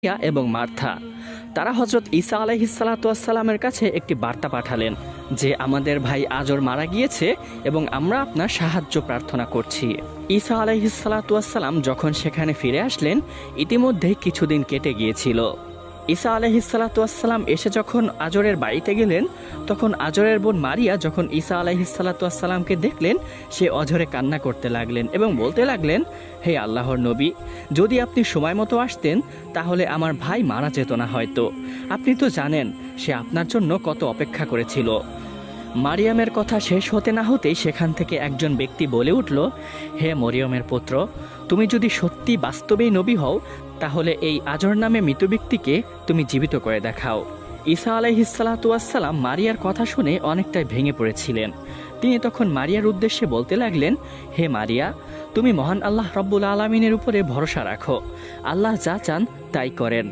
এবং মার্থা। তারা হযরত ঈসা আলাইহিসসালামের কাছে একটি বার্তা পাঠালেন যে আমাদের ভাই আজর মারা গিয়েছে এবং আমরা আপনার সাহায্য প্রার্থনা করছি। ঈসা আলাইহিসসালাম যখন সেখানে ফিরে আসলেন, ইতিমধ্যেই কিছুদিন কেটে গিয়েছিল। ঈসা আলাইহিসসালাম এসে যখন আজরের বাড়িতে গেলেন, তখন আজরের বোন মারিয়া যখন ঈসা আলাইহিসসালামকে দেখলেন, সে অঝরে কান্না করতে লাগলেন এবং বলতে লাগলেন, হে আল্লাহর নবী, যদি আপনি সময় মতো আসতেন তাহলে আমার ভাই মারা যেত না হয়তো। আপনি তো জানেন সে আপনার জন্য কত অপেক্ষা করেছিল। মারিয়ামের কথা শেষ হতে না হতেই সেখান থেকে একজন ব্যক্তি বলে উঠল, হে মরিয়মের পুত্র, তুমি যদি সত্যি বাস্তবেই নবী হও তাহলে এই আজর নামে মৃত ব্যক্তিকে তুমি জীবিত করে দেখাও। ঈসা আলাইহিসসালাম মারিয়ার কথা শুনে অনেকটাই ভেঙে পড়েছিলেন। তিনি তখন মারিয়ার উদ্দেশ্যে বলতে লাগলেন, হে মারিয়া, তুমি মহান আল্লাহ রব্বুল আলামিনের উপরে ভরসা রাখো। আল্লাহ যা চান তাই করেন।